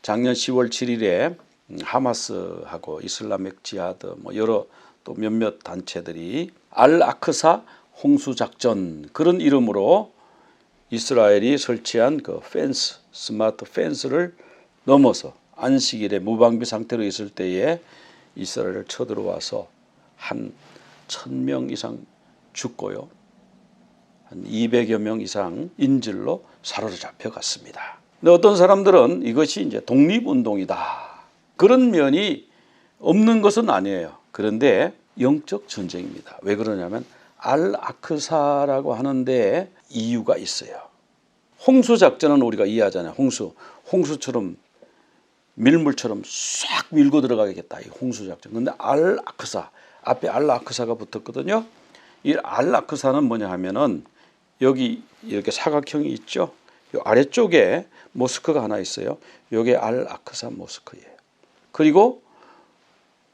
작년 10월 7일에 하마스하고 이슬라믹 지하드 여러 또 몇몇 단체들이 알-아크사 홍수작전 그런 이름으로 이스라엘이 설치한 그 펜스, 스마트 펜스를 넘어서 안식일에 무방비 상태로 있을 때에 이스라엘을 쳐들어와서 한 1000명 이상 죽고요. 한 200여 명 이상 인질로 사로잡혀 갔습니다. 근데 어떤 사람들은 이것이 이제 독립운동이다. 그런 면이 없는 것은 아니에요. 그런데 영적 전쟁입니다. 왜 그러냐면 알-아크사라고 하는데 이유가 있어요. 홍수작전은 우리가 이해하잖아요. 홍수처럼 밀물처럼 싹 밀고 들어가겠다. 이 홍수작전. 근데 알-아크사, 앞에 알-아크사가 붙었거든요. 이 알-아크사는 뭐냐 하면은 여기 이렇게 사각형이 있죠. 이 아래쪽에 모스크가 하나 있어요. 이게 알-아크사 모스크예요. 그리고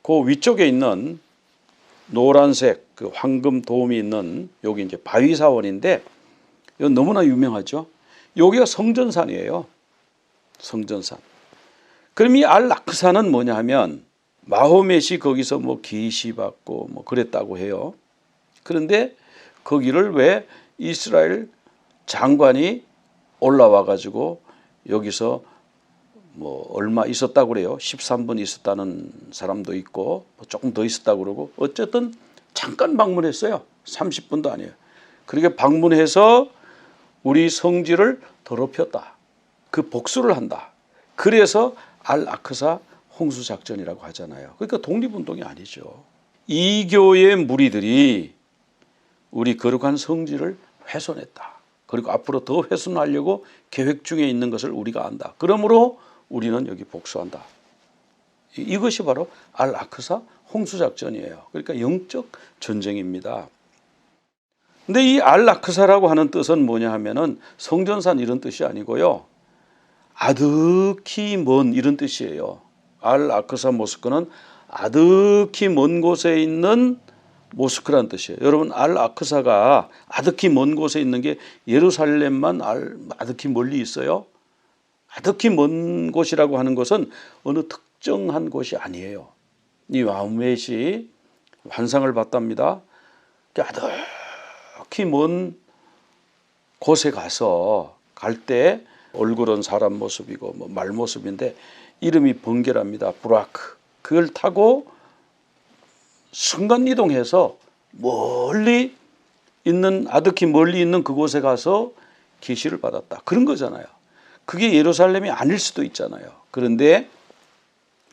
그 위쪽에 있는 노란색 그 황금 도움이 있는 여기 이제 바위사원인데 이건 너무나 유명하죠. 여기가 성전산이에요. 성전산. 그럼 이 알-아크사는 뭐냐 하면 마호멧이 거기서 계시받고 그랬다고 해요. 그런데 거기를 왜 이스라엘 장관이 올라와 가지고 여기서 얼마 있었다고 그래요. 13분 있었다는 사람도 있고 조금 더 있었다고 그러고 어쨌든 잠깐 방문했어요. 30분도 아니에요. 그렇게 방문해서 우리 성지를 더럽혔다. 그 복수를 한다. 그래서 알-아크사 홍수작전이라고 하잖아요. 그러니까 독립운동이 아니죠. 이교의 무리들이 우리 거룩한 성지를 훼손했다. 그리고 앞으로 더 훼손하려고 계획 중에 있는 것을 우리가 안다. 그러므로 우리는 여기 복수한다. 이것이 바로 알-아크사 홍수작전이에요. 그러니까 영적 전쟁입니다. 근데 이 알-아크사라고 하는 뜻은 뭐냐 하면은 성전산 이런 뜻이 아니고요. 아득히 먼 이런 뜻이에요. 알-아크사 모스크는 아득히 먼 곳에 있는 모스크라는 뜻이에요. 여러분 알-아크사가 아득히 먼 곳에 있는 게 예루살렘만 아득히 멀리 있어요. 아득히 먼 곳이라고 하는 것은 어느 특정한 곳이 아니에요. 이 마호멧이 환상을 봤답니다. 아득히 먼 곳에 갈 때 얼굴은 사람 모습이고 말 모습인데 이름이 번개랍니다. 부라크. 그걸 타고 순간 이동해서 멀리 있는 아득히 멀리 있는 그곳에 가서 계시를 받았다. 그런 거잖아요. 그게 예루살렘이 아닐 수도 있잖아요. 그런데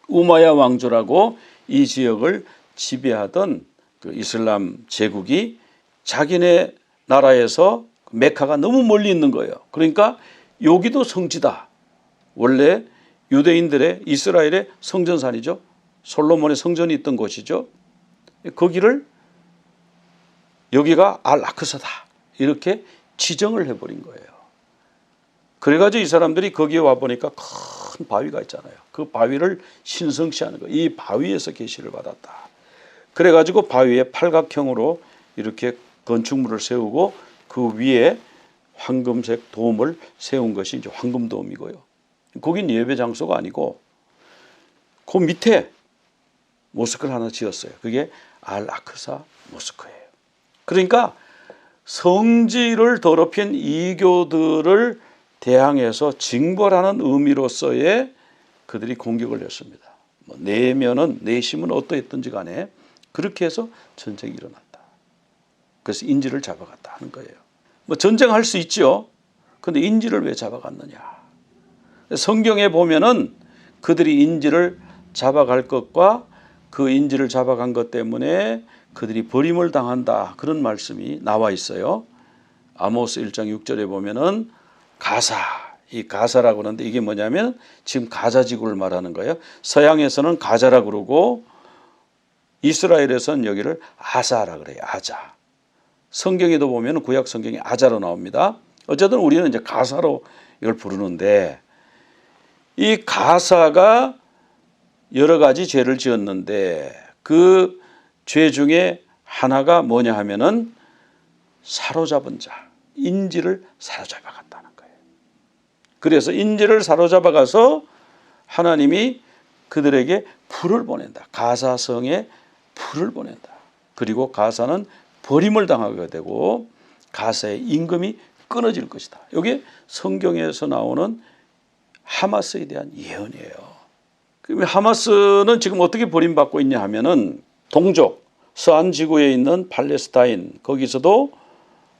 우마야 왕조라고 이 지역을 지배하던 그 이슬람 제국이 자기네 나라에서 메카가 너무 멀리 있는 거예요. 그러니까 여기도 성지다. 원래 유대인들의 이스라엘의 성전산이죠. 솔로몬의 성전이 있던 곳이죠. 거기를 여기가 알-아크사다. 이렇게 지정을 해버린 거예요. 그래가지고 이 사람들이 거기에 와보니까 큰 바위가 있잖아요. 그 바위를 신성시하는 거예요. 이 바위에서 계시를 받았다. 그래가지고 바위에 팔각형으로 이렇게 건축물을 세우고 그 위에 황금색 돔을 세운 것이 이제 황금돔이고요. 거긴 예배 장소가 아니고 그 밑에 모스크를 하나 지었어요. 그게 알-아크사 모스크예요. 그러니까 성지를 더럽힌 이교들을 대항해서 징벌하는 의미로서의 그들이 공격을 했습니다. 내심은 어떠했든지 간에 그렇게 해서 전쟁이 일어났다. 그래서 인질을 잡아갔다 하는 거예요. 전쟁할 수 있죠. 그런데 인질을 왜 잡아갔느냐. 성경에 보면은 그들이 인질을 잡아갈 것과 그 인질을 잡아간 것 때문에 그들이 버림을 당한다. 그런 말씀이 나와 있어요. 아모스 1장 6절에 보면은 이 가사라고 하는데 이게 뭐냐면 지금 가자 지구를 말하는 거예요. 서양에서는 가자라고 그러고 이스라엘에서는 여기를 아자라 그래요. 아자. 성경에도 보면 구약 성경이 아자로 나옵니다. 어쨌든 우리는 이제 가사로 이걸 부르는데 이 가사가 여러 가지 죄를 지었는데 그 죄 중에 하나가 뭐냐 하면은 사로잡은 자, 인질을 사로잡아 갔다는 거예요. 그래서 인질을 사로잡아 가서 하나님이 그들에게 불을 보낸다. 가사성에 불을 보낸다. 그리고 가사는 버림을 당하게 되고 가사의 임금이 끊어질 것이다. 이게 성경에서 나오는 하마스에 대한 예언이에요. 그럼 하마스는 지금 어떻게 버림받고 있냐 하면은 동쪽 서안 지구에 있는 팔레스타인 거기서도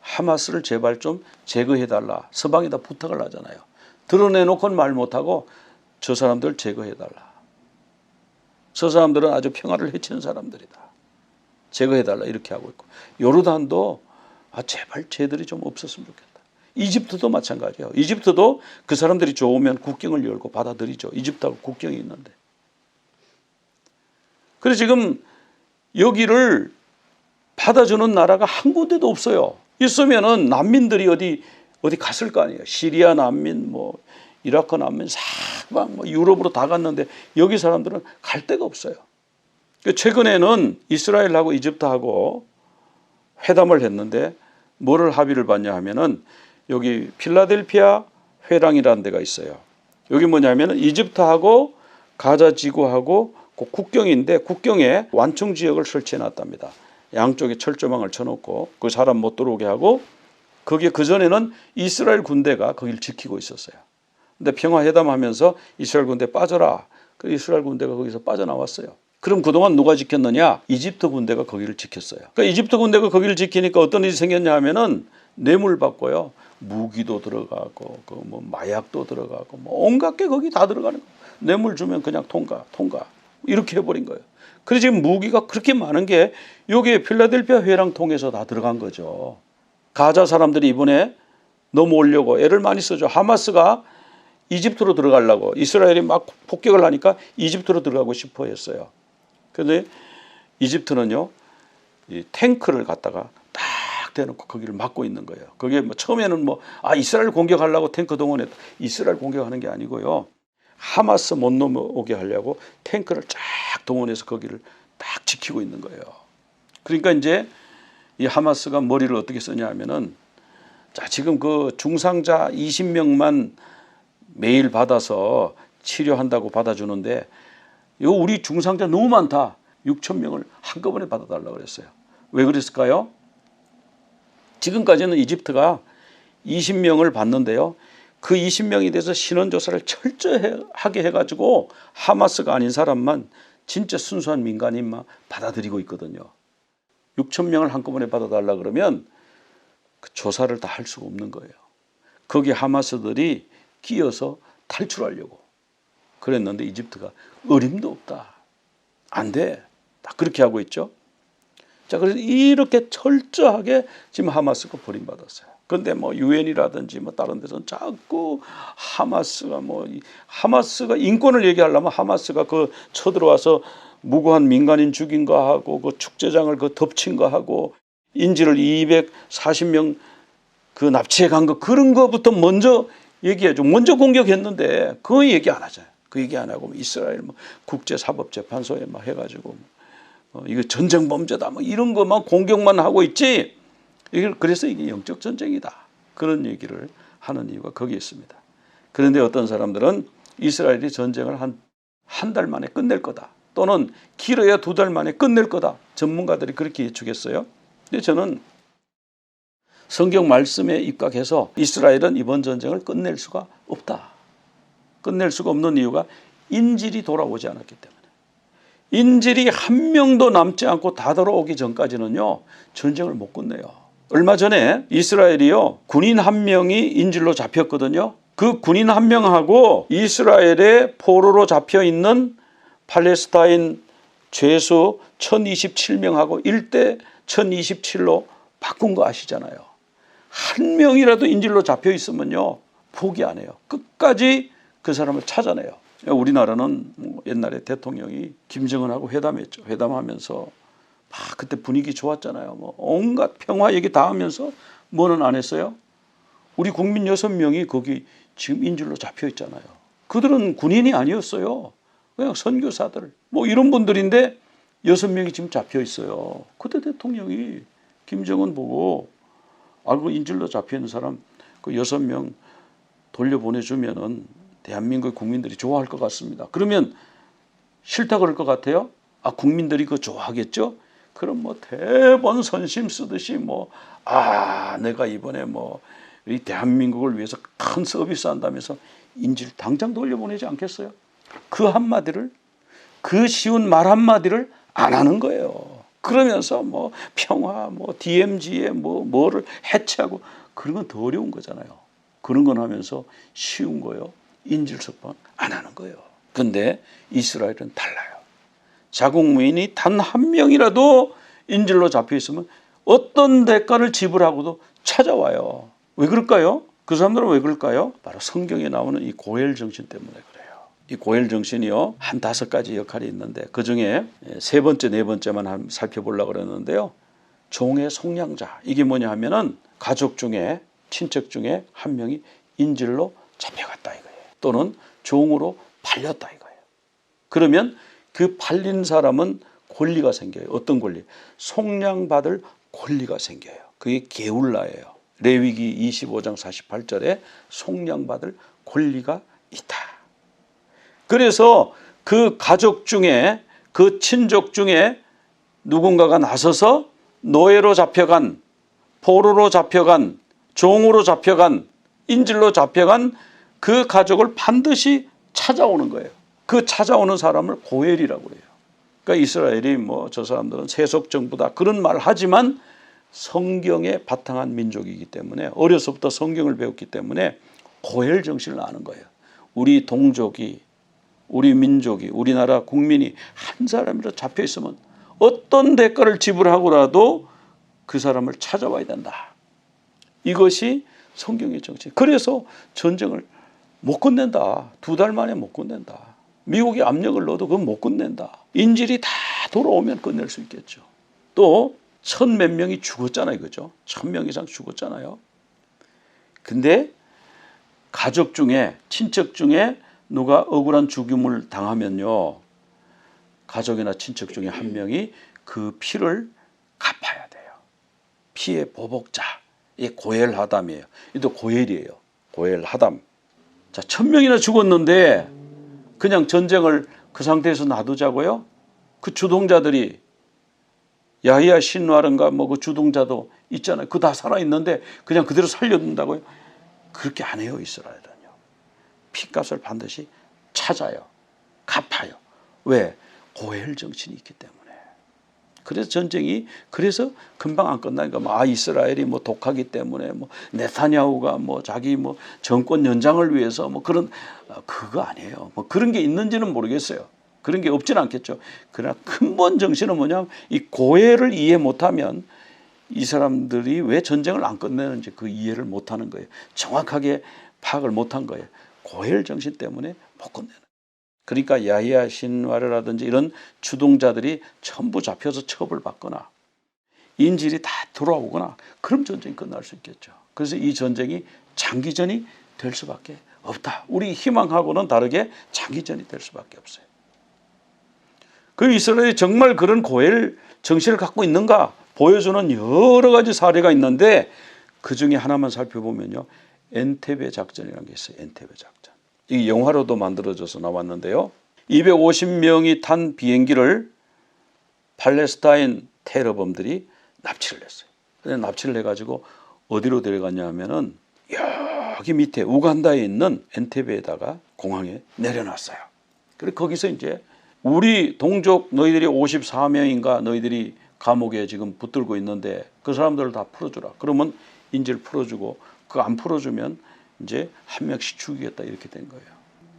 하마스를 제발 좀 제거해달라. 서방에다 부탁을 하잖아요. 드러내놓고는 말 못하고 저 사람들 제거해달라. 저 사람들은 아주 평화를 해치는 사람들이다. 제거해달라 이렇게 하고 있고 요르단도 제발 쟤들이 좀 없었으면 좋겠다. 이집트도 마찬가지예요. 이집트도 그 사람들이 좋으면 국경을 열고 받아들이죠. 이집트하고 국경이 있는데. 그래서 지금 여기를 받아주는 나라가 한 군데도 없어요. 있으면은 난민들이 어디 갔을 거 아니에요. 시리아 난민, 뭐 이라크 난민, 사방 뭐 유럽으로 다 갔는데 여기 사람들은 갈 데가 없어요. 최근에는 이스라엘하고 이집트하고 회담을 했는데 뭐를 합의를 봤냐 하면은 여기 필라델피아 회랑이라는 데가 있어요. 여기 뭐냐면은 이집트하고 가자 지구하고 그 국경인데 국경에 완충 지역을 설치해 놨답니다. 양쪽에 철조망을 쳐놓고 그 사람 못 들어오게 하고 거기에 그전에는 이스라엘 군대가 거기를 지키고 있었어요. 근데 평화회담하면서 이스라엘 군대 빠져라. 그 이스라엘 군대가 거기서 빠져나왔어요. 그럼 그동안 누가 지켰느냐? 이집트 군대가 거기를 지켰어요. 그러니까 이집트 군대가 거기를 지키니까 어떤 일이 생겼냐 하면은 뇌물 받고요. 무기도 들어가고 그 뭐 마약도 들어가고 뭐 온갖 게 거기 다 들어가는 거예요. 뇌물 주면 그냥 통과 이렇게 해버린 거예요. 그래서 지금 무기가 그렇게 많은 게 여기에 필라델피아 회랑 통해서 다 들어간 거죠. 가자 사람들이 이번에 넘어오려고 애를 많이 쓰죠. 하마스가 이집트로 들어가려고 이스라엘이 막 폭격을 하니까 이집트로 들어가고 싶어 했어요. 그런데 이집트는요, 이 탱크를 갖다가 딱 대놓고 거기를 막고 있는 거예요. 그게 뭐 처음에는 이스라엘 공격하려고 탱크 동원했다. 이스라엘 공격하는 게 아니고요. 하마스 못 넘어오게 하려고 탱크를 쫙 동원해서 거기를 딱 지키고 있는 거예요. 그러니까 이제 이 하마스가 머리를 어떻게 쓰냐 하면은 지금 그 중상자 20명만 매일 받아서 치료한다고 받아주는데 이거 우리 중상자 너무 많다. 6,000명을 한꺼번에 받아달라고 그랬어요. 왜 그랬을까요? 지금까지는 이집트가 20명을 받는데요. 그 20명이 돼서 신원조사를 철저하게 해가지고 하마스가 아닌 사람만 진짜 순수한 민간인만 받아들이고 있거든요. 6,000명을 한꺼번에 받아달라 그러면 그 조사를 다 할 수가 없는 거예요. 거기 하마스들이 끼어서 탈출하려고 그랬는데 이집트가 어림도 없다. 안 돼. 다 그렇게 하고 있죠. 자, 그래서 이렇게 철저하게 지금 하마스가 버림받았어요. 그런데 뭐 유엔이라든지 뭐 다른 데서는 자꾸 하마스가 인권을 얘기하려면 하마스가 그 쳐들어와서 무고한 민간인 죽인 거 하고 그 축제장을 그 덮친 거 하고 인질을 240명 그 납치해 간 거 그런 거부터 먼저 얘기해줘. 먼저 공격했는데 그 얘기 안 하잖아요. 그 얘기 안 하고 이스라엘 국제사법재판소에 막 해가지고 이거 전쟁 범죄다 뭐 이런 것만 공격만 하고 있지. 그래서 이게 영적 전쟁이다. 그런 얘기를 하는 이유가 거기에 있습니다. 그런데 어떤 사람들은 이스라엘이 전쟁을 한 달 만에 끝낼 거다. 또는 길어야 2달 만에 끝낼 거다. 전문가들이 그렇게 예측했어요. 근데 저는 성경 말씀에 입각해서 이스라엘은 이번 전쟁을 끝낼 수가 없다. 끝낼 수가 없는 이유가 인질이 돌아오지 않았기 때문에. 인질이 한 명도 남지 않고 다 돌아오기 전까지는요, 전쟁을 못 끝내요. 얼마 전에 이스라엘이요, 군인 한 명이 인질로 잡혔거든요. 그 군인 한 명하고 이스라엘의 포로로 잡혀 있는 팔레스타인 죄수 1027명하고 1대 1027로 바꾼 거 아시잖아요. 한 명이라도 인질로 잡혀 있으면요, 포기 안 해요. 끝까지 그 사람을 찾아내요. 우리나라는 옛날에 대통령이 김정은하고 회담했죠. 회담하면서 그때 분위기 좋았잖아요. 뭐 온갖 평화 얘기 다 하면서 뭐는 안 했어요? 우리 국민 6명이 거기 지금 인질로 잡혀 있잖아요. 그들은 군인이 아니었어요. 그냥 선교사들 뭐 이런 분들인데 6명이 지금 잡혀 있어요. 그때 대통령이 김정은 보고 그 인질로 잡혀 있는 사람 그 6명 돌려보내주면은 대한민국 국민들이 좋아할 것 같습니다. 그러면 싫다 그럴 것 같아요? 아, 국민들이 그거 좋아하겠죠? 그럼 뭐 대번 선심 쓰듯이 내가 이번에 이 대한민국을 위해서 큰 서비스 한다면서 인지를 당장 돌려보내지 않겠어요? 그 한마디를, 그 쉬운 말 한마디를 안 하는 거예요. 그러면서 평화, DMZ에 뭐를 해체하고 그런 건 더 어려운 거잖아요. 그런 건 하면서 쉬운 거요. 인질 석방 안 하는 거예요. 근데 이스라엘은 달라요. 자국민이 단 한 명이라도 인질로 잡혀 있으면 어떤 대가를 지불하고도 찾아와요. 왜 그럴까요? 그 사람들은 왜 그럴까요? 바로 성경에 나오는 이 고엘 정신 때문에 그래요. 이 고엘 정신이요, 한 5가지 역할이 있는데 그 중에 세 번째, 네 번째만 살펴보려고 그랬는데요. 종의 속량자, 이게 뭐냐 하면은 가족 중에, 친척 중에 한 명이 인질로 잡혀갔다 이거예요. 또는 종으로 팔렸다 이거예요. 그러면 그 팔린 사람은 권리가 생겨요. 어떤 권리? 속량받을 권리가 생겨요. 그게 게울라예요. 레위기 25장 48절에 속량받을 권리가 있다. 그래서 그 가족 중에, 그 친족 중에 누군가가 나서서 노예로 잡혀간, 포로로 잡혀간, 종으로 잡혀간, 인질로 잡혀간 그 가족을 반드시 찾아오는 거예요. 그 찾아오는 사람을 고엘이라고 해요. 그러니까 이스라엘이 저 사람들은 세속정부다 그런 말을 하지만 성경에 바탕한 민족이기 때문에, 어려서부터 성경을 배웠기 때문에 고엘 정신을 아는 거예요. 우리 동족이, 우리 민족이, 우리나라 국민이 한 사람이라도 잡혀 있으면 어떤 대가를 지불하고라도 그 사람을 찾아와야 된다. 이것이 성경의 정신. 그래서 전쟁을 못 끝낸다. 2달 만에 못 끝낸다. 미국이 압력을 넣어도 그건 못 끝낸다. 인질이 다 돌아오면 끝낼 수 있겠죠. 또 1000몇 명이 죽었잖아요. 그죠? 1000명 이상 죽었잖아요. 근데 가족 중에, 친척 중에 누가 억울한 죽임을 당하면요, 가족이나 친척 중에 한 명이 그 피를 갚아야 돼요. 피의 보복자. 이게 고엘하담이에요. 이도 고엘이에요. 고엘하담. 자, 1000명이나 죽었는데 그냥 전쟁을 그 상태에서 놔두자고요? 그 주동자들이, 야히야 신와른가 그 주동자도 있잖아요. 그 다 살아있는데 그냥 그대로 살려둔다고요? 그렇게 안 해요, 이스라엘은요. 피값을 반드시 찾아요. 갚아요. 왜? 고엘 정신이 있기 때문에. 그래서 전쟁이, 그래서 금방 안 끝나니까 이스라엘이 독하기 때문에 네타냐후가 자기 정권 연장을 위해서 그런, 그거 아니에요. 그런 게 있는지는 모르겠어요. 그런 게 없지는 않겠죠. 그러나 근본 정신은 뭐냐면 이 고엘을 이해 못하면 이 사람들이 왜 전쟁을 안 끝내는지 그 이해를 못하는 거예요. 정확하게 파악을 못한 거예요. 고엘 정신 때문에 못 끝내는 거예요. 그러니까 야히야 신와르라든지 이런 주동자들이 전부 잡혀서 처벌받거나 인질이 다 돌아오거나 그럼 전쟁이 끝날 수 있겠죠. 그래서 이 전쟁이 장기전이 될 수밖에 없다. 우리 희망하고는 다르게 장기전이 될 수밖에 없어요. 그 이스라엘이 정말 그런 고엘 정신을 갖고 있는가 보여주는 여러 가지 사례가 있는데 그 중에 하나만 살펴보면요, 엔테베 작전이라는 게 있어요. 엔테베 작전. 이 영화로도 만들어져서 나왔는데요. 250명이 탄 비행기를 팔레스타인 테러범들이 납치를 했어요. 근데 납치를 해가지고 어디로 데려갔냐 하면은 여기 밑에 우간다에 있는 엔테베에다가 공항에 내려놨어요. 그래서 거기서 이제 우리 동족 너희들이 54명인가 너희들이 감옥에 지금 붙들고 있는데 그 사람들을 다 풀어주라. 그러면 인질 풀어주고 그거 안 풀어주면 이제 한 명씩 죽이겠다 이렇게 된 거예요.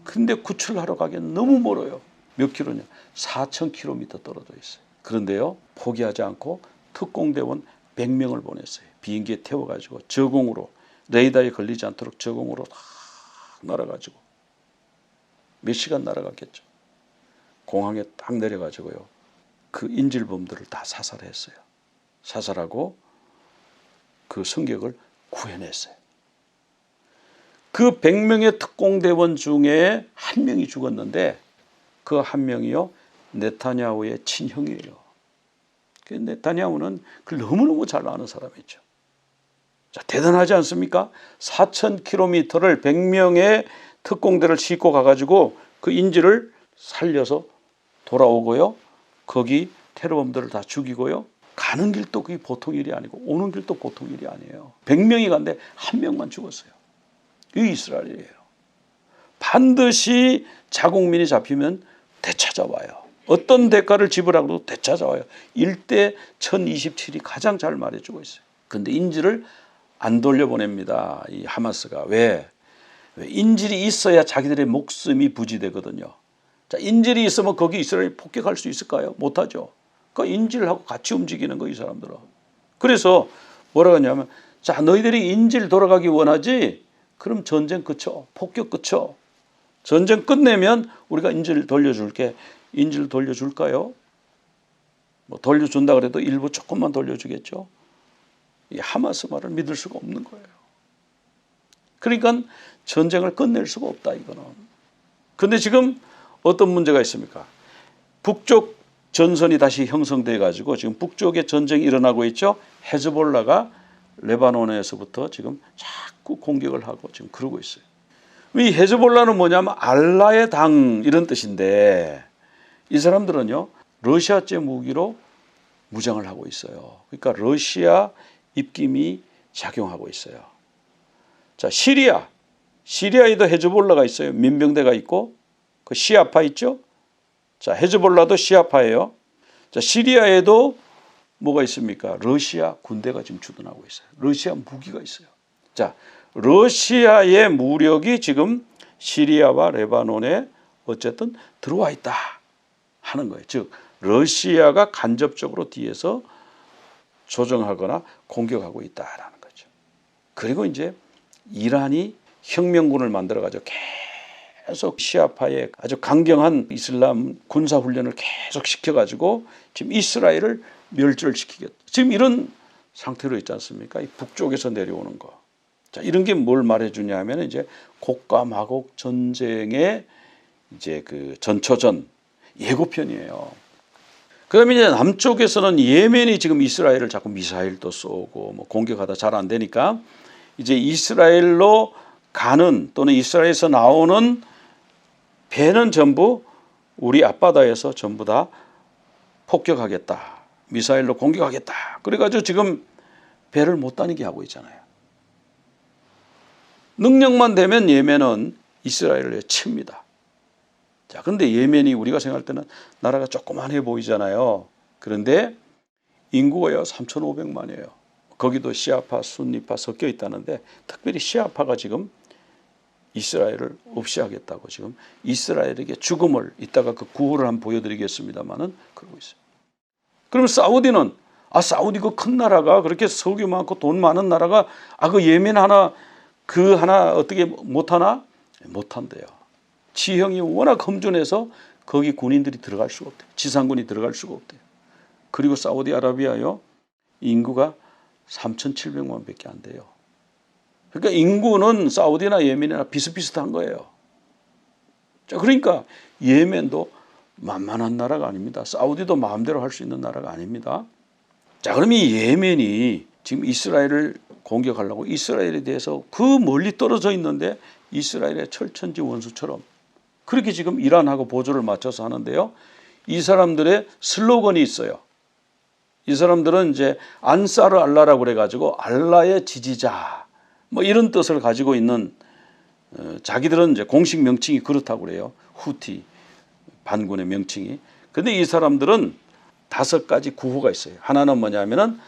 근데 구출하러 가기엔 너무 멀어요. 몇 킬로냐? 4000km 떨어져 있어요. 그런데요, 포기하지 않고 특공대원 100명을 보냈어요. 비행기에 태워가지고 저공으로, 레이더에 걸리지 않도록 저공으로 다 날아가지고 몇 시간 날아갔겠죠. 공항에 딱 내려가지고요, 그 인질범들을 다 사살했어요. 사살하고 그 승객을 구해냈어요. 그 100명의 특공대원 중에 한 명이 죽었는데 그 한 명이요, 네타냐후의 친형이에요. 그 네타냐후는 그걸 너무너무 잘 아는 사람이죠. 자, 대단하지 않습니까? 4000km를 100명의 특공대를 싣고 가가지고 그 인질을 살려서 돌아오고요. 거기 테러범들을 다 죽이고요. 가는 길도 그게 보통 일이 아니고 오는 길도 보통 일이 아니에요. 100명이 갔는데 1명만 죽었어요. 이게 이스라엘이에요. 반드시 자국민이 잡히면 되찾아와요. 어떤 대가를 지불하고도 되찾아와요. 1대 1027이 가장 잘 말해주고 있어요. 그런데 인질을 안 돌려보냅니다. 이 하마스가. 왜? 인질이 있어야 자기들의 목숨이 부지되거든요. 자, 인질이 있으면 거기 이스라엘이 폭격할 수 있을까요? 못하죠. 그러니까 인질하고 같이 움직이는 거, 이 사람들은. 그래서 뭐라고 하냐면, 자, 너희들이 인질 돌아가기 원하지? 그럼 전쟁 그쳐. 폭격 그쳐. 전쟁 끝내면 우리가 인질 돌려줄게. 인질 돌려줄까요? 뭐 돌려준다 그래도 일부 조금만 돌려주겠죠. 이 하마스 말을 믿을 수가 없는 거예요. 그러니까 전쟁을 끝낼 수가 없다, 이거는. 근데 지금 어떤 문제가 있습니까? 북쪽 전선이 다시 형성돼 가지고 지금 북쪽에 전쟁이 일어나고 있죠. 헤즈볼라가 레바논에서부터 지금 자꾸 공격을 하고 지금 그러고 있어요. 이 헤즈볼라는 뭐냐면 알라의 당 이런 뜻인데, 이 사람들은요 러시아제 무기로 무장을 하고 있어요. 그러니까 러시아 입김이 작용하고 있어요. 자, 시리아에도 헤즈볼라가 있어요. 민병대가 있고 그 시아파 있죠. 자, 헤즈볼라도 시아파예요. 자, 시리아에도 뭐가 있습니까? 러시아 군대가 지금 주둔하고 있어요. 러시아 무기가 있어요. 자, 러시아의 무력이 지금 시리아와 레바논에 어쨌든 들어와 있다 하는 거예요. 즉 러시아가 간접적으로 뒤에서 조정하거나 공격하고 있다라는 거죠. 그리고 이제 이란이 혁명군을 만들어가지고 계속 시아파의 아주 강경한 이슬람 군사훈련을 계속 시켜가지고 지금 이스라엘을 멸절시키겠다. 지금 이런 상태로 있지 않습니까? 이 북쪽에서 내려오는 거. 자, 이런 게 뭘 말해주냐 하면 이제 곡과 마곡 전쟁의 이제 그 전초전 예고편이에요. 그 다음에 이제 남쪽에서는 예멘이 지금 이스라엘을 자꾸 미사일도 쏘고 뭐 공격하다 잘 안 되니까 이제 이스라엘로 가는 또는 이스라엘에서 나오는 배는 전부 우리 앞바다에서 전부 다 폭격하겠다. 미사일로 공격하겠다. 그래가지고 지금 배를 못 다니게 하고 있잖아요. 능력만 되면 예멘은 이스라엘을 칩니다. 자, 근데 예멘이 우리가 생각할 때는 나라가 조그만해 보이잖아요. 그런데 인구가요 3,500만이에요. 거기도 시아파, 순니파 섞여 있다는데 특별히 시아파가 지금 이스라엘을 없이 하겠다고 지금 이스라엘에게 죽음을 이따가 그 구호를 한번 보여드리겠습니다만은 그러고 있어요. 그러면 사우디는 사우디 그 큰 나라가 그렇게 석유 많고 돈 많은 나라가 그 예멘 하나 그 하나 어떻게 못하나? 못한대요. 지형이 워낙 험준해서 거기 군인들이 들어갈 수가 없대요. 지상군이 들어갈 수가 없대요. 그리고 사우디아라비아요 인구가 3,700만 밖에 안 돼요. 그러니까 인구는 사우디나 예멘이나 비슷비슷한 거예요. 자, 그러니까 예멘도 만만한 나라가 아닙니다. 사우디도 마음대로 할 수 있는 나라가 아닙니다. 자, 그럼 이 예멘이 지금 이스라엘을 공격하려고 이스라엘에 대해서 그 멀리 떨어져 있는데 이스라엘의 철천지 원수처럼 그렇게 지금 이란하고 보조를 맞춰서 하는데요. 이 사람들의 슬로건이 있어요. 이 사람들은 이제 안사르 알라라고 그래가지고 알라의 지지자 뭐 이런 뜻을 가지고 있는 자기들은 이제 공식 명칭이 그렇다고 그래요. 후티 반군의 명칭이. 근데 이 사람들은 5가지 구호가 있어요. 하나는 뭐냐면은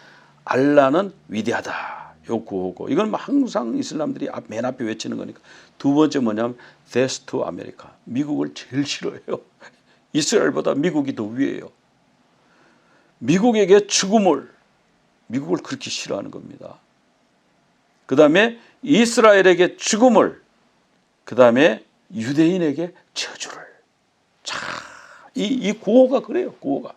알라는 위대하다. 요 구호고 이건 항상 이슬람들이 맨 앞에 외치는 거니까. 두 번째 뭐냐면 Death to America. 미국을 제일 싫어해요. 이스라엘보다 미국이 더 위에요. 미국에게 죽음을 미국을 그렇게 싫어하는 겁니다. 그 다음에 이스라엘에게 죽음을 그 다음에 유대인에게 저주를. 자, 이 구호가 그래요. 구호가.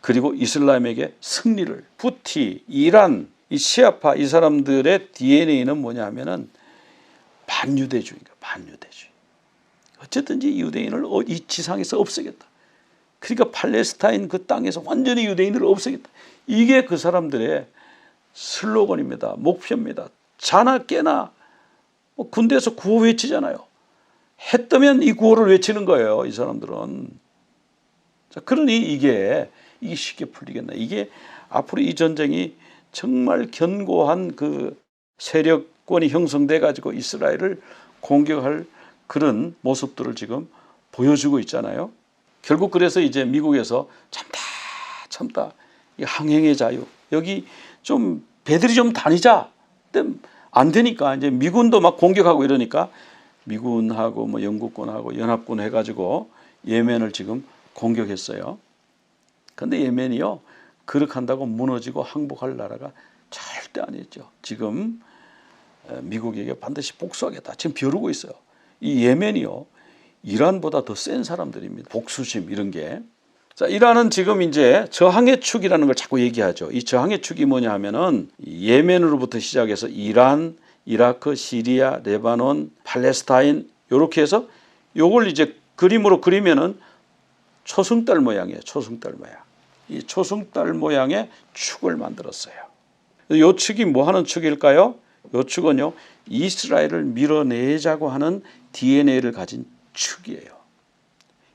그리고 이슬람에게 승리를. 후티, 이란, 이 시아파 이 사람들의 DNA는 뭐냐 하면은 반유대주의가 반유대주의. 어쨌든지 유대인을 이 지상에서 없애겠다. 그러니까 팔레스타인 그 땅에서 완전히 유대인을 없애겠다. 이게 그 사람들의 슬로건입니다. 목표입니다. 자나 깨나 군대에서 구호 외치잖아요. 해 뜨면 이 구호를 외치는 거예요. 이 사람들은. 자, 그러니 이게 쉽게 풀리겠나. 이게 앞으로 이 전쟁이 정말 견고한 그 세력권이 형성돼 가지고 이스라엘을 공격할 그런 모습들을 지금 보여주고 있잖아요. 결국 그래서 이제 미국에서 참다 이 항행의 자유, 여기 좀 배들이 좀 다니자. 근데 안 되니까 이제 미군도 막 공격하고 이러니까 미군하고 뭐 영국군하고 연합군 해가지고 예멘을 지금 공격했어요. 근데 예멘이요, 그렇게 한다고 무너지고 항복할 나라가 절대 아니었죠. 지금 미국에게 반드시 복수하겠다. 지금 벼르고 있어요. 이 예멘이요, 이란보다 더 센 사람들입니다. 복수심 이런 게. 자, 이란은 지금 이제 저항의 축이라는 걸 자꾸 얘기하죠. 이 저항의 축이 뭐냐 하면은 예멘으로부터 시작해서 이란, 이라크, 시리아, 레바논, 팔레스타인 이렇게 해서 요걸 이제 그림으로 그리면은 초승달 모양이에요. 초승달 모양. 이 초승달 모양의 축을 만들었어요. 요 축이 뭐 하는 축일까요? 요 축은요, 이스라엘을 밀어내자고 하는 DNA를 가진 축이에요.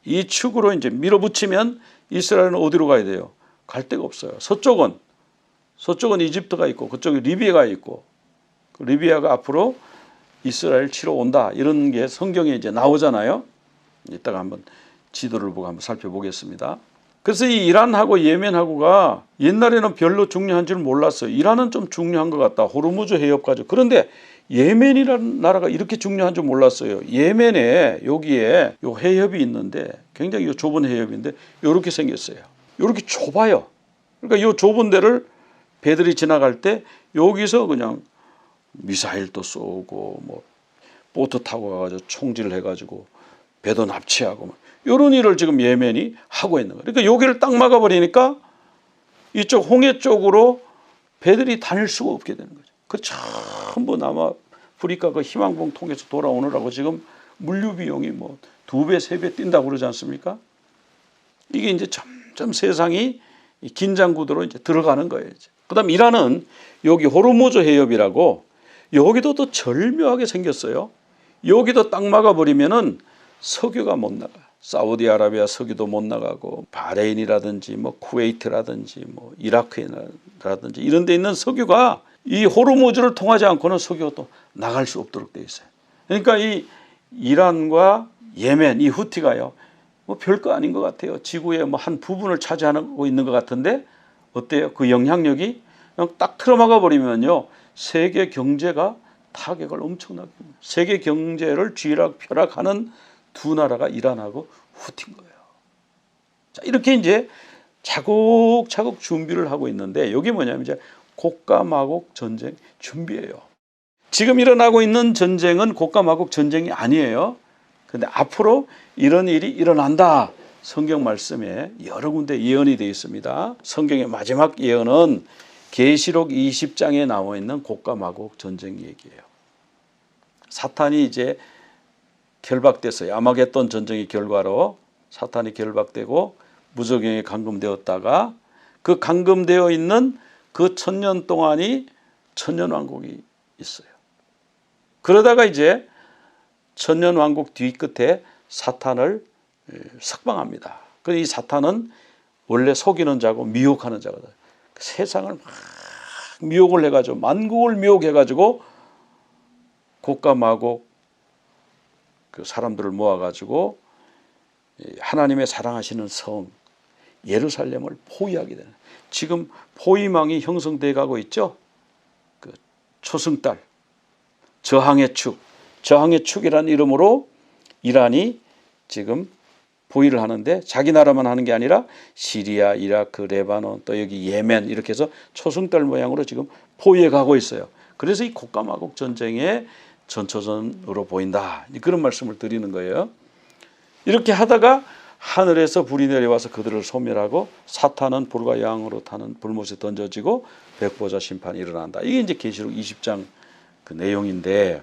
이 축으로 이제 밀어붙이면 이스라엘은 어디로 가야 돼요? 갈 데가 없어요. 서쪽은 이집트가 있고 그쪽에 리비아가 있고, 그 리비아가 앞으로 이스라엘 치러 온다, 이런 게 성경에 이제 나오잖아요. 이따가 한번 지도를 보고 한번 살펴보겠습니다. 그래서 이 이란하고 예멘하고가 옛날에는 별로 중요한 줄 몰랐어요. 이란은 좀 중요한 것 같다. 호르무즈 해협까지. 그런데 예멘이라는 나라가 이렇게 중요한 줄 몰랐어요. 예멘에 여기에 요 해협이 있는데 굉장히 좁은 해협인데 이렇게 생겼어요. 이렇게 좁아요. 그러니까 이 좁은 데를 배들이 지나갈 때 여기서 그냥 미사일도 쏘고 뭐 보트 타고 가가지고 총질을 해가지고 배도 납치하고 이런 일을 지금 예멘이 하고 있는 거예요. 그러니까 여기를 딱 막아버리니까 이쪽 홍해 쪽으로 배들이 다닐 수가 없게 되는 거죠. 그 전부 남아프리카 그 희망봉 통해서 돌아오느라고 지금 물류 비용이 뭐 2배, 3배 뛴다고 그러지 않습니까? 이게 이제 점점 세상이 긴장 구도로 이제 들어가는 거예요. 그다음 이란은 여기 호르무즈 해협이라고 여기도 또 절묘하게 생겼어요. 여기도 딱 막아버리면은 석유가 못 나가. 사우디아라비아 석유도 못 나가고 바레인이라든지 뭐 쿠웨이트라든지 뭐 이라크라든지 이런 데 있는 석유가 이 호르무즈를 통하지 않고는 석유가 또 나갈 수 없도록 돼 있어요. 그러니까 이 이란과 예멘 이 후티가요, 뭐 별거 아닌 것 같아요. 지구의 뭐 한 부분을 차지하고 있는 것 같은데 어때요? 그 영향력이 그냥 딱 틀어막아 버리면요, 세계 경제가 타격을 엄청나게 합니다. 세계 경제를 쥐락펴락하는 두 나라가 이란하고 후티인 거예요. 자, 이렇게 이제 차곡차곡 준비를 하고 있는데 여기 뭐냐면 이제 곡가마곡 전쟁 준비예요. 지금 일어나고 있는 전쟁은 곡가마곡 전쟁이 아니에요. 그런데 앞으로 이런 일이 일어난다. 성경 말씀에 여러 군데 예언이 되어 있습니다. 성경의 마지막 예언은 계시록 20장에 나와 있는 곡가마곡 전쟁 얘기예요. 사탄이 이제 결박됐어요. 아마겟돈 전쟁의 결과로 사탄이 결박되고 무저갱에 감금되었다가 그 감금되어 있는 그 1000년 동안이 천년왕국이 있어요. 그러다가 이제 천년왕국 뒤끝에 사탄을 석방합니다. 그래서 이 사탄은 원래 속이는 자고 미혹하는 자거든요. 세상을 막 미혹을 해가지고 만국을 미혹해가지고 곡가마곡 그 사람들을 모아가지고 하나님의 사랑하시는 성 예루살렘을 포위하게 되는, 지금 포위망이 형성돼 가고 있죠. 그 초승달 저항의 축이라는 이름으로 이란이 지금 포위를 하는데 자기 나라만 하는 게 아니라 시리아, 이라크, 레바논 또 여기 예멘 이렇게 해서 초승달 모양으로 지금 포위해 가고 있어요. 그래서 이 곡가마곡 전쟁의 전초전으로 보인다, 그런 말씀을 드리는 거예요. 이렇게 하다가 하늘에서 불이 내려와서 그들을 소멸하고 사탄은 불과 양으로 타는 불못에 던져지고 백보자 심판이 일어난다. 이게 이제 계시록 20장 그 내용인데,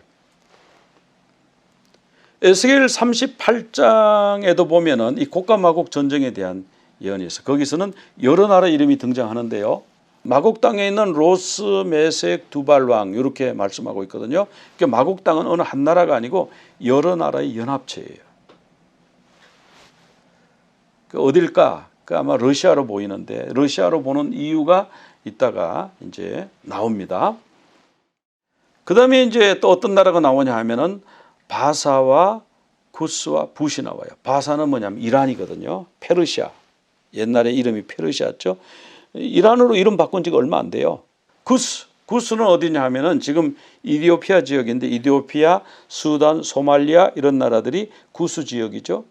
에스겔 38장에도 보면은 이 곡가마곡 전쟁에 대한 예언이 있어요. 거기서는 여러 나라 이름이 등장하는데요. 마곡 땅에 있는 로스, 메색, 두발 왕 이렇게 말씀하고 있거든요. 그러니까 마곡 땅은 어느 한 나라가 아니고 여러 나라의 연합체예요. 그 어딜까? 그 아마 러시아로 보이는데 러시아로 보는 이유가 이따가 이제 나옵니다. 그 다음에 이제 또 어떤 나라가 나오냐 하면은 바사와 구스와 붓이 나와요. 바사는 뭐냐면 이란이거든요. 페르시아. 옛날에 이름이 페르시아였죠. 이란으로 이름 바꾼 지가 얼마 안 돼요. 구스는 어디냐 하면은 지금 이디오피아 지역인데 이디오피아, 수단, 소말리아 이런 나라들이 구스 지역이죠.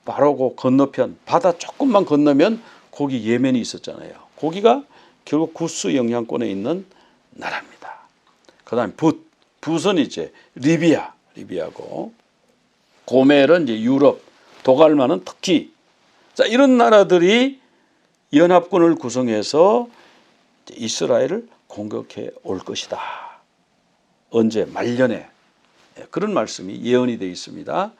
바로 그 건너편 바다 조금만 건너면 거기 예멘이 있었잖아요. 거기가 결국 구스 영향권에 있는 나라입니다. 그다음에 붓은 이제 리비아고 고멜은 이제 유럽, 도갈마는 터키. 자, 이런 나라들이 연합군을 구성해서 이스라엘을 공격해 올 것이다. 언제? 말년에. 그런 말씀이 예언이 되어 있습니다.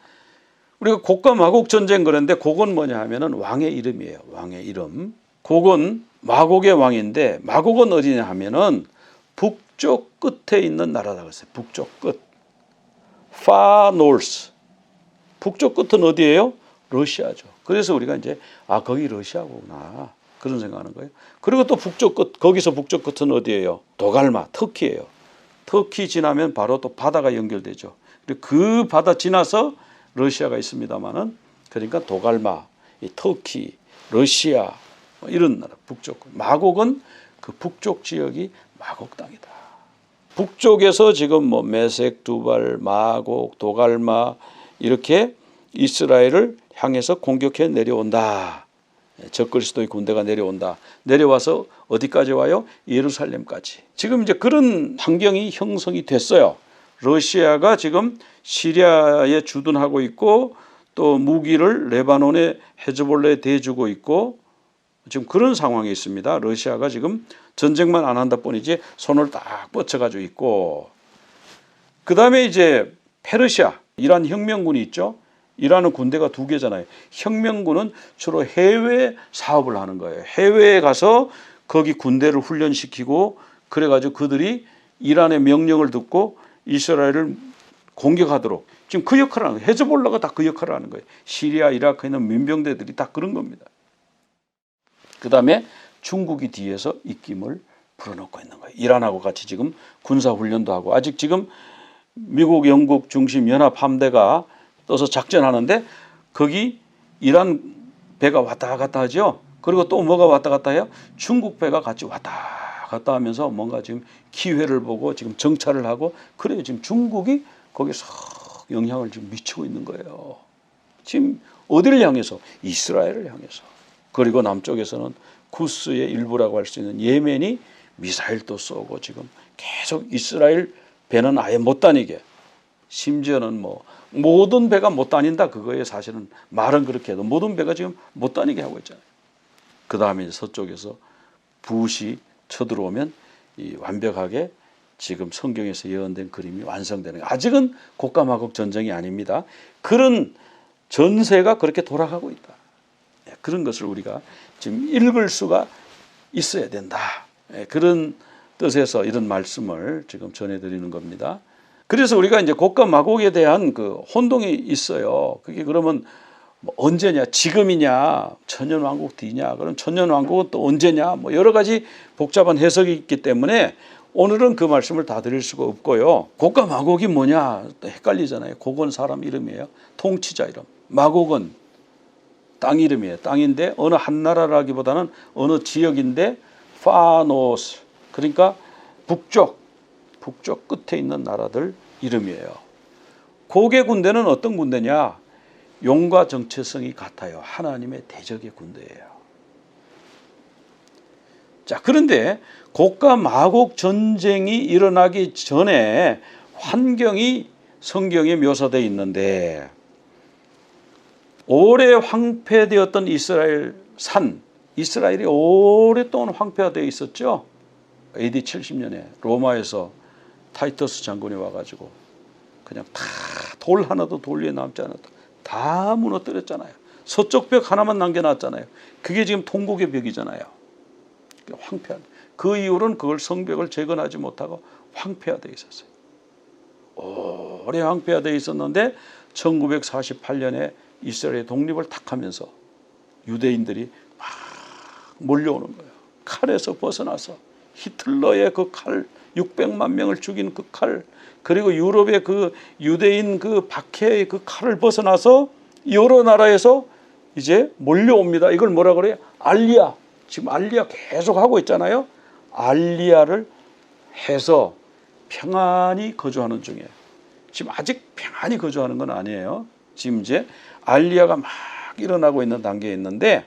우리가 곡과 마곡 전쟁 그런데 곡은 뭐냐 하면은 왕의 이름이에요. 왕의 이름. 곡은 마곡의 왕인데 마곡은 어디냐 하면은 북쪽 끝에 있는 나라다 그랬어요. 북쪽 끝. Far North. 북쪽 끝은 어디예요? 러시아죠. 그래서 우리가 이제 거기 러시아구나 그런 생각하는 거예요. 그리고 또 북쪽 끝, 거기서 북쪽 끝은 어디예요? 도갈마, 터키예요. 터키 지나면 바로 또 바다가 연결되죠. 그리고 그 바다 지나서 러시아가 있습니다만은 그러니까 도갈마, 터키, 러시아 이런 나라 북쪽. 마곡은 그 북쪽 지역이 마곡 땅이다. 북쪽에서 지금 뭐 메색, 두발, 마곡, 도갈마 이렇게 이스라엘을 향해서 공격해 내려온다. 적그리스도의 군대가 내려온다. 내려와서 어디까지 와요? 예루살렘까지. 지금 이제 그런 환경이 형성이 됐어요. 러시아가 지금 시리아에 주둔하고 있고 또 무기를 레바논의 헤즈볼라에 대주고 있고 지금 그런 상황이 있습니다. 러시아가 지금 전쟁만 안 한다 뿐이지 손을 딱 뻗쳐가지고 있고 그 다음에 이제 페르시아, 이란 혁명군이 있죠. 이란은 군대가 2개잖아요. 혁명군은 주로 해외 사업을 하는 거예요. 해외에 가서 거기 군대를 훈련시키고 그래가지고 그들이 이란의 명령을 듣고 이스라엘을 공격하도록 지금 그 역할을 하는 거예요. 헤즈볼라가 다 그 역할을 하는 거예요. 시리아, 이라크에 있는 민병대들이 다 그런 겁니다. 그 다음에 중국이 뒤에서 입김을 불어넣고 있는 거예요. 이란하고 같이 지금 군사훈련도 하고 아직 지금 미국, 영국 중심 연합 함대가 떠서 작전하는데 거기 이란 배가 왔다 갔다 하죠. 그리고 또 뭐가 왔다 갔다 해요? 중국 배가 같이 왔다 갔다 하면서 뭔가 지금 기회를 보고 지금 정찰을 하고 그래요. 지금 중국이 거기서 영향을 지금 미치고 있는 거예요. 지금 어디를 향해서? 이스라엘을 향해서. 그리고 남쪽에서는 구스의 일부라고 할 수 있는 예멘이 미사일도 쏘고 지금 계속 이스라엘 배는 아예 못 다니게 심지어는 뭐 모든 배가 못 다닌다 그거에 사실은 말은 그렇게 해도 모든 배가 지금 못 다니게 하고 있잖아요. 그 다음에 서쪽에서 붓이 쳐들어오면 이 완벽하게 지금 성경에서 예언된 그림이 완성되는 거예요. 아직은 곡과 마곡 전쟁이 아닙니다. 그런 전세가 그렇게 돌아가고 있다. 그런 것을 우리가 지금 읽을 수가 있어야 된다. 그런 뜻에서 이런 말씀을 지금 전해드리는 겁니다. 그래서 우리가 이제 곡과 마곡에 대한 그 혼동이 있어요. 그게 그러면 뭐 언제냐, 지금이냐, 천년왕국 뒤냐, 그럼 천년왕국은 또 언제냐, 뭐 여러 가지 복잡한 해석이 있기 때문에 오늘은 그 말씀을 다 드릴 수가 없고요. 곡과 마곡이 뭐냐, 또 헷갈리잖아요. 곡은 사람 이름이에요. 통치자 이름. 마곡은 땅 이름이에요. 땅인데 어느 한 나라라기보다는 어느 지역인데 파노스, 그러니까 북쪽 끝에 있는 나라들 이름이에요. 곡의 군대는 어떤 군대냐? 용과 정체성이 같아요. 하나님의 대적의 군대예요. 자, 그런데 곡과 마곡 전쟁이 일어나기 전에 환경이 성경에 묘사되어 있는데 오래 황폐되었던 이스라엘 산, 이스라엘이 오랫동안 황폐화되어 있었죠. AD 70년에 로마에서 타이터스 장군이 와가지고 그냥 다 돌 하나도 돌 위에 남지 않았다. 다 무너뜨렸잖아요. 서쪽 벽 하나만 남겨놨잖아요. 그게 지금 통곡의 벽이잖아요. 황폐한. 그 이후로는 그걸 성벽을 재건하지 못하고 황폐화되어 있었어요. 오래 황폐화되어 있었는데 1948년에 이스라엘의 독립을 탁 하면서 유대인들이 막 몰려오는 거예요. 칼에서 벗어나서 히틀러의 그 칼, 600만 명을 죽인 그 칼, 그리고 유럽의 그 유대인 그 박해의 그 칼을 벗어나서 여러 나라에서 이제 몰려옵니다. 이걸 뭐라 그래요? 알리아. 지금 알리아 계속 하고 있잖아요. 알리아를 해서 평안히 거주하는 중이에요. 지금 아직 평안히 거주하는 건 아니에요. 지금 이제 알리아가 막 일어나고 있는 단계에 있는데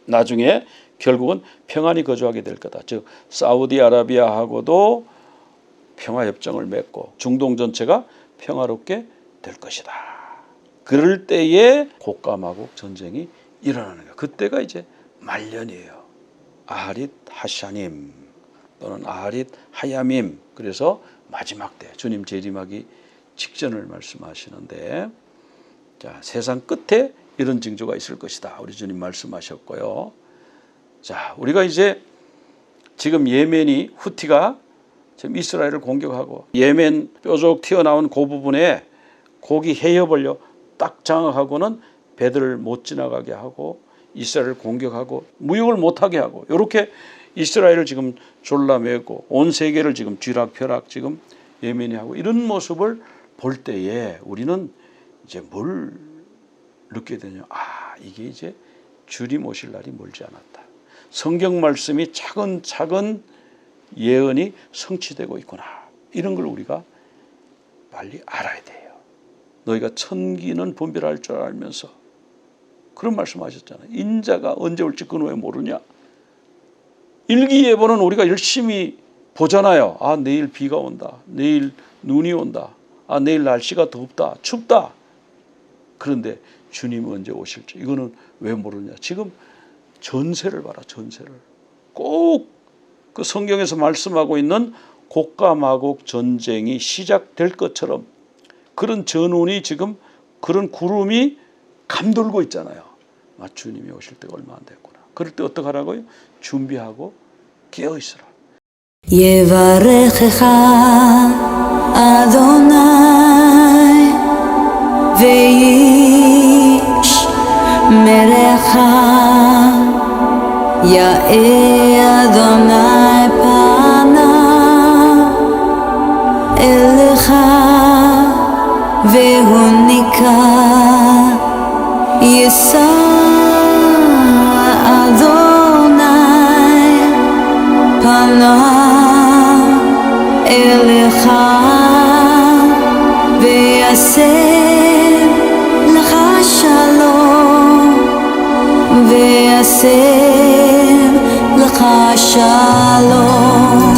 나중에 결국은 평안히 거주하게 될 거다. 즉 사우디아라비아하고도 평화협정을 맺고 중동 전체가 평화롭게 될 것이다. 그럴 때에 곡가마곡 전쟁이 일어나는 거예요. 그때가 이제 말년이에요. 아하릿 하샤님 또는 아하릿 하야밈. 그래서 마지막 때 주님 재림하기 직전을 말씀하시는데, 자, 세상 끝에 이런 징조가 있을 것이다. 우리 주님 말씀하셨고요. 자, 우리가 이제 지금 예멘이 후티가 지금 이스라엘을 공격하고 예멘 뾰족 튀어나온 그 부분에 고기 해협을요 딱 장악하고는 배들을 못 지나가게 하고 이스라엘을 공격하고 무역을 못하게 하고 이렇게 이스라엘을 지금 졸라매고 온 세계를 지금 쥐락펴락 지금 예멘이 하고 이런 모습을 볼 때에 우리는 이제 뭘 느끼게 되냐? 아, 이게 이제 주님 오실 날이 멀지 않았다. 성경 말씀이 차근차근 예언이 성취되고 있구나. 이런 걸 우리가 빨리 알아야 돼요. 너희가 천기는 분별할 줄 알면서 그런 말씀하셨잖아요. 인자가 언제 올지 그는 왜 모르냐. 일기예보는 우리가 열심히 보잖아요. 아, 내일 비가 온다. 내일 눈이 온다. 아, 내일 날씨가 덥다. 춥다. 그런데 주님은 언제 오실지 이거는 왜 모르냐. 지금 전세를 봐라. 전세를. 꼭 그 성경에서 말씀하고 있는 곡가마곡 전쟁이 시작될 것처럼 그런 전운이 지금 그런 구름이 감돌고 있잖아요. 아, 주님이 오실 때가 얼마 안 됐구나. 그럴 때 어떡하라고요? 준비하고 깨어있으라. יברכך אדוני וישמרך יאר אדוני פניו אליך והוניקה יישא אדוני פניו אליך ויעשה לך שלום ויעשה לך שלום